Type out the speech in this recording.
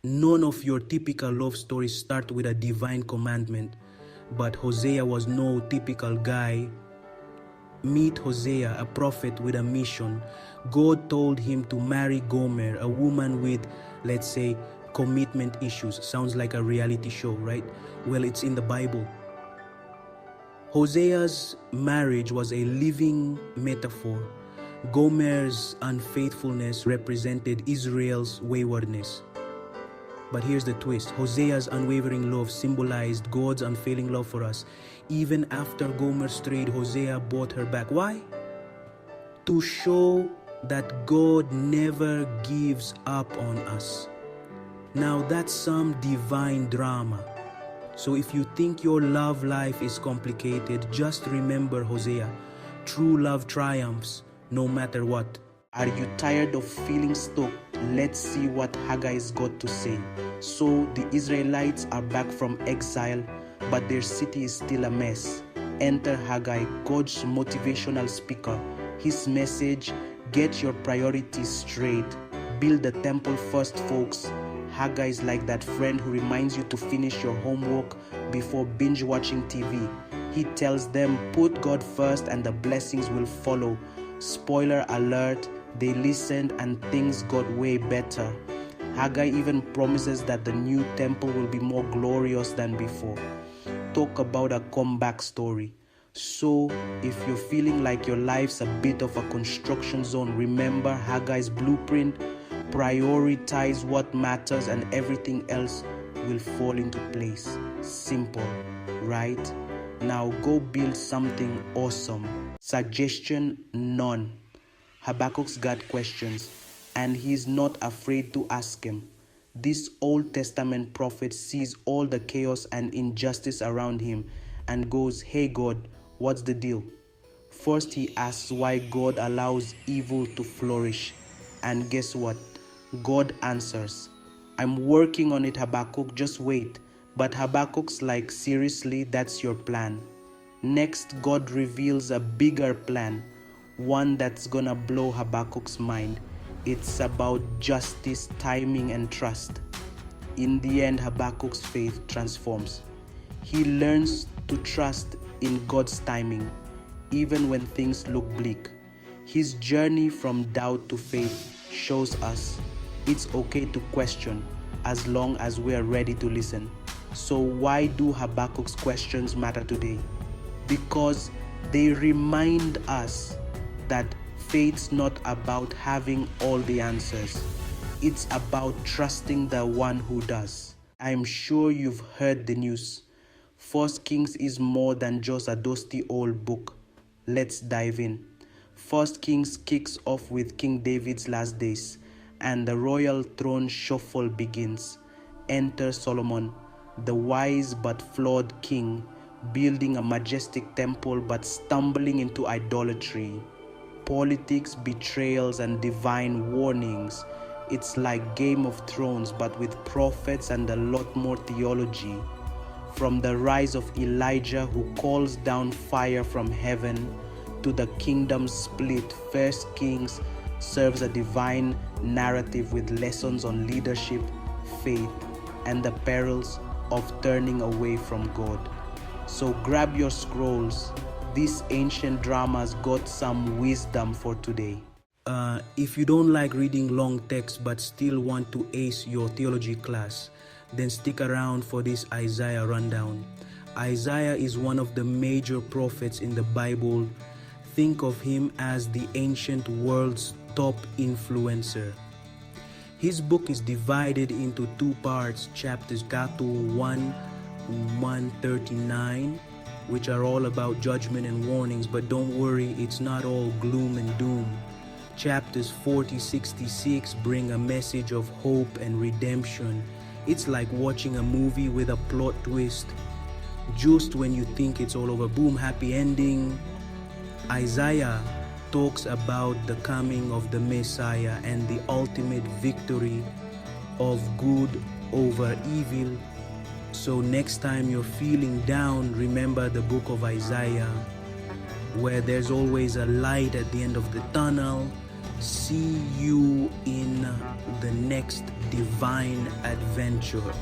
None of your typical love stories start with a divine commandment, but Hosea was no typical guy. Meet Hosea, a prophet with a mission. God told him to marry Gomer, a woman with, let's say, commitment issues. Sounds like a reality show, right? Well, it's in the Bible. Hosea's marriage was a living metaphor. Gomer's unfaithfulness represented Israel's waywardness. But here's the twist. Hosea's unwavering love symbolized God's unfailing love for us. Even after Gomer strayed, Hosea brought her back. Why? To show that God never gives up on us. Now that's some divine drama. So if you think your love life is complicated, just remember Hosea. True love triumphs no matter what. Are you tired of feeling stuck? Let's see what Haggai's got to say. So the Israelites are back from exile, but their city is still a mess. Enter Haggai, God's motivational speaker. His message: get your priorities straight. Build the temple first, folks. Haggai is like that friend who reminds you to finish your homework before binge watching TV. He tells them, put God first and the blessings will follow. Spoiler alert, they listened and things got way better. Haggai even promises that the new temple will be more glorious than before. Talk about a comeback story. So, if you're feeling like your life's a bit of a construction zone, remember Haggai's blueprint. Prioritize what matters and everything else will fall into place. Simple, right? Now go build something awesome. Suggestion: none. Habakkuk's got questions, and he's not afraid to ask him. This Old Testament prophet sees all the chaos and injustice around him and goes, hey God, what's the deal? First he asks why God allows evil to flourish. And guess what? God answers. I'm working on it, Habakkuk, just wait. But Habakkuk's like, seriously, that's your plan? Next, God reveals a bigger plan, one that's gonna blow Habakkuk's mind. It's about justice, timing, and trust. In the end, Habakkuk's faith transforms. He learns to trust in God's timing, even when things look bleak. His journey from doubt to faith shows us it's okay to question as long as we are ready to listen. So why do Habakkuk's questions matter today? Because they remind us that faith's not about having all the answers. It's about trusting the one who does. I'm sure you've heard the news. First Kings is more than just a dusty old book. Let's dive in. First Kings kicks off with King David's last days, and the royal throne shuffle begins. Enter Solomon, the wise but flawed king, building a majestic temple but stumbling into idolatry. Politics, betrayals, and divine warnings. It's like Game of Thrones but with prophets and a lot more theology. From the rise of Elijah, who calls down fire from heaven, to the kingdom split, First Kings serves a divine narrative with lessons on leadership, faith, and the perils of turning away from God. So grab your scrolls. This ancient drama's got some wisdom for today. If you don't like reading long text but still want to ace your theology class, then stick around for this Isaiah rundown. Isaiah is one of the major prophets in the Bible. Think of him as the ancient world's top influencer. His book is divided into two parts, chapters 1:139, which are all about judgment and warnings, but don't worry, it's not all gloom and doom. Chapters 40-66 bring a message of hope and redemption. It's like watching a movie with a plot twist. Just when you think it's all over, boom, happy ending. Isaiah talks about the coming of the Messiah and the ultimate victory of good over evil. So next time you're feeling down, remember the book of Isaiah, where there's always a light at the end of the tunnel. See you in the next divine adventure.